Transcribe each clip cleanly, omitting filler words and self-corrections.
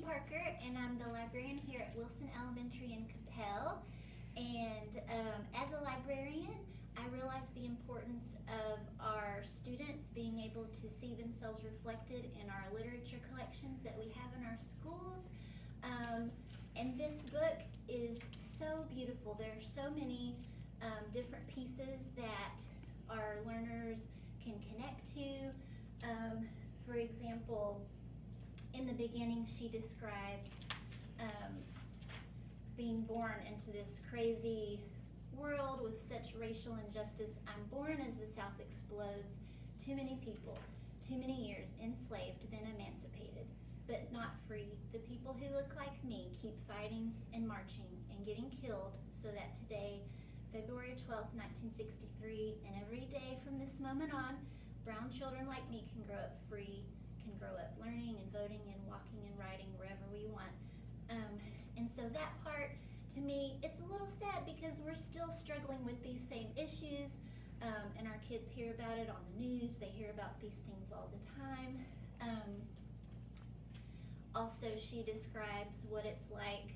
Parker, and I'm the librarian here at Wilson Elementary in Capel. And as a librarian, I realize the importance of our students being able to see themselves reflected in our literature collections that we have in our schools. And this book is so beautiful. There are so many different pieces that our learners can connect to. For example, in the beginning, she describes being born into this crazy world with such racial injustice. I'm born as the South explodes. Too many people, too many years enslaved, then emancipated, but not free. The people who look like me keep fighting and marching and getting killed so that today, February 12th, 1963, and every day from this moment on, brown children like me can grow up free, can grow up learning and voting and walking and riding wherever we want. And so that part, to me, it's a little sad because we're still struggling with these same issues, and our kids hear about it on the news. They hear about these things all the time. Also, she describes what it's like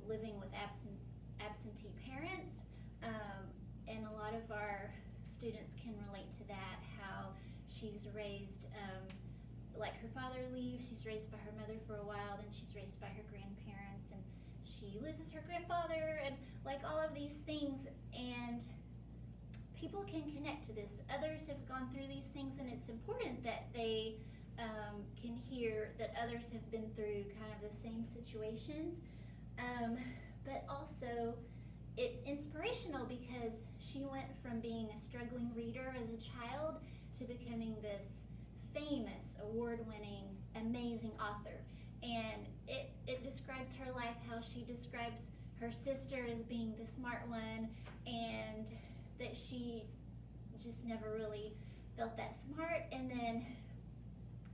living with absentee parents, and a lot of our students can relate to that, how she's raised, like her father leaves, she's raised by her mother for a while, then she's raised by her grandparents, and she loses her grandfather, and like all of these things, and people can connect to this. Others have gone through these things, and it's important that they can hear that others have been through kind of the same situations, but also it's inspirational because she went from being a struggling reader as a child to becoming this famous, award-winning, amazing author. And it describes her life, how she describes her sister as being the smart one, and that she just never really felt that smart. And then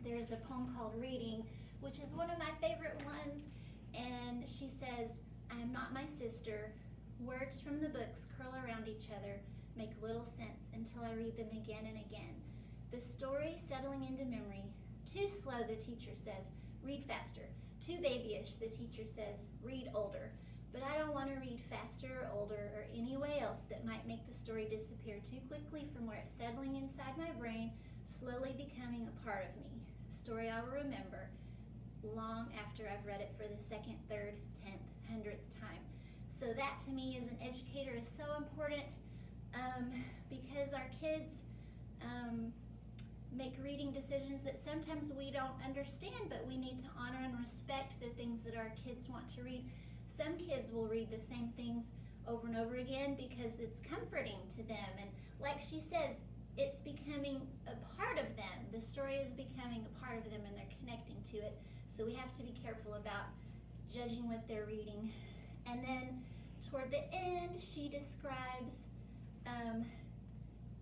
there's a poem called Reading, which is one of my favorite ones, and she says, "I am not my sister. Words from the books curl around each other, make little sense until I read them again and again. The story settling into memory. Too slow, the teacher says, read faster. Too babyish, the teacher says, read older. But I don't want to read faster or older or any way else that might make the story disappear too quickly from where it's settling inside my brain, slowly becoming a part of me. A story I will remember long after I've read it for the second, third, 10th, 100th time." So that to me as an educator is so important, because our kids make reading decisions that sometimes we don't understand, but we need to honor and respect the things that our kids want to read. Some kids will read the same things over and over again because it's comforting to them, and like she says, it's becoming a part of them. The story is becoming a part of them and they're connecting to it. So we have to be careful about judging what they're reading. And then toward the end, she describes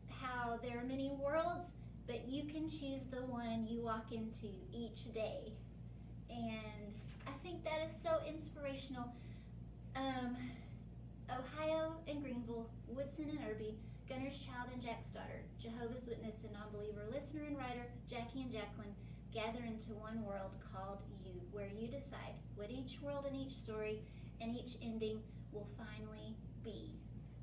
how there are many worlds, but you can choose the one you walk into each day. And I think that is so inspirational. Ohio and Greenville, Woodson and Irby, Gunner's Child and Jack's Daughter, Jehovah's Witness and Non-Believer, listener and writer, Jackie and Jacqueline, gather into one world called you, where you decide what each world and each story and each ending will finally be.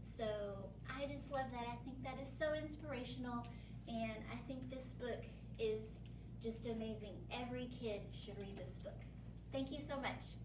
So I just love that. I think that is so inspirational, and I think this book is just amazing. Every kid should read this book. Thank you so much.